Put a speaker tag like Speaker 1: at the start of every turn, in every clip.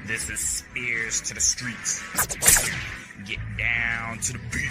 Speaker 1: This is spEarz to the streets. Get down to the beat,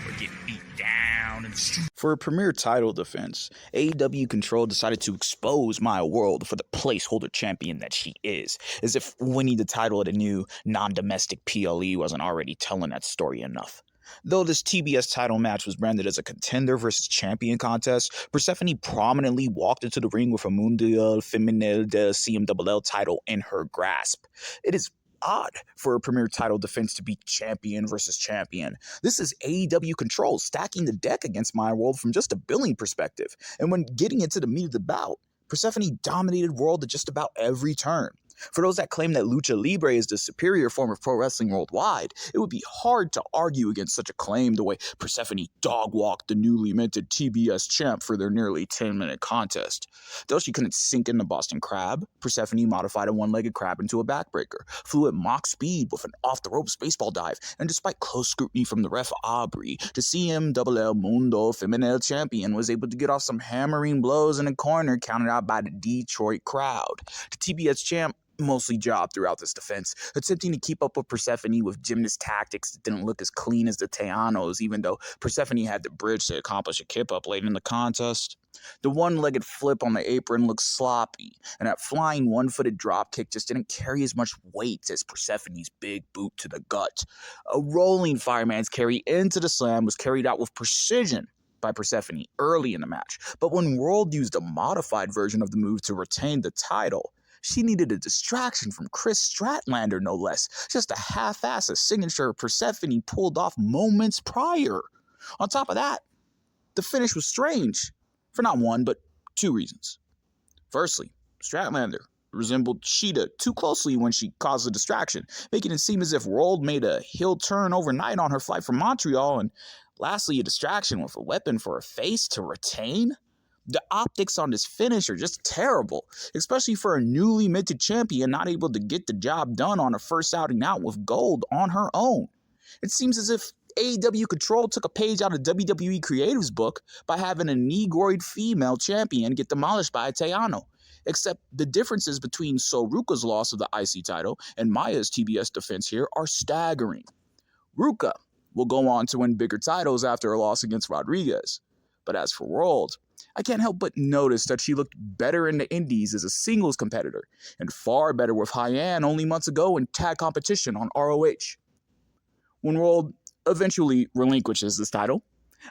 Speaker 1: or get beat down in the street.
Speaker 2: For a premier title defense, AEW Control decided to expose Maya World for the placeholder champion that she is, as if winning the title at a new, non-domestic PLE wasn't already telling that story enough. Though this TBS title match was branded as a contender versus champion contest, Persephone prominently walked into the ring with a Mundial Femenil de CMLL title in her grasp. It is odd for a premier title defense to be champion versus champion. This is AEW Control stacking the deck against Maya World from just a billing perspective. And when getting into the meat of the bout, Persephone dominated World at just about every turn. For those that claim that Lucha Libre is the superior form of pro wrestling worldwide, it would be hard to argue against such a claim the way Persephone dog-walked the newly minted TBS champ for their nearly 10-minute contest. Though she couldn't sink in the Boston Crab, Persephone modified a one-legged crab into a backbreaker, flew at mock speed with an off-the-ropes baseball dive, and despite close scrutiny from the ref Aubrey, the CMLL Mundo Femenil champion was able to get off some hammering blows in a corner counted out by the Detroit crowd. The TBS champ mostly jobbed throughout this defense, attempting to keep up with Persephone with gymnast tactics that didn't look as clean as the Teanos, even though Persephone had the bridge to accomplish a kip-up late in the contest. The one-legged flip on the apron looked sloppy, and that flying one-footed dropkick just didn't carry as much weight as Persephone's big boot to the gut. A rolling fireman's carry into the slam was carried out with precision by Persephone early in the match, but when World used a modified version of the move to retain the title, she needed a distraction from Chris Stratlander, no less, just to half-ass a signature Persephone pulled off moments prior. On top of that, the finish was strange, for not one, but two reasons. Firstly, Stratlander resembled Sheeta too closely when she caused the distraction, making it seem as if World made a heel turn overnight on her flight from Montreal, and lastly, a distraction with a weapon for her face to retain. The optics on this finish are just terrible, especially for a newly minted champion not able to get the job done on her first outing out with gold on her own. It seems as if AEW Control took a page out of WWE Creative's book by having a Negroid female champion get demolished by a Teano, except the differences between Soruka's loss of the IC title and Maya's TBS defense here are staggering. Ruka will go on to win bigger titles after her loss against Rodriguez, but as for World, I can't help but notice that she looked better in the indies as a singles competitor, and far better with Hyann only months ago in tag competition on ROH. When World eventually relinquishes this title,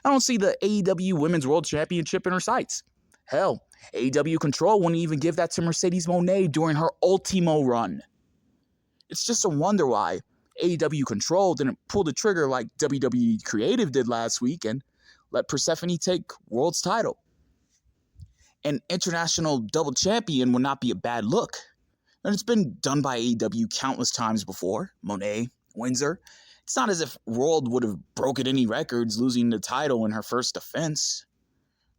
Speaker 2: I don't see the AEW Women's World Championship in her sights. Hell, AEW Control wouldn't even give that to Mercedes Moné during her Ultimo run. It's just a wonder why AEW Control didn't pull the trigger like WWE Creative did last week and let Persephone take World's title. An international double champion would not be a bad look, and it's been done by AEW countless times before. Monet, Windsor. It's not as if World would have broken any records losing the title in her first defense.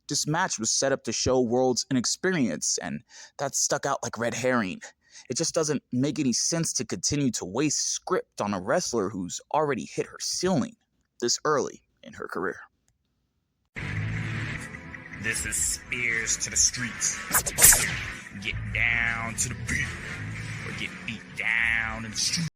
Speaker 2: This match was set up to show World's inexperience, and that stuck out like red herring. It just doesn't make any sense to continue to waste script on a wrestler who's already hit her ceiling this early in her career.
Speaker 1: This is spEarz to the streets. Get down to the beat, or get beat down in the street.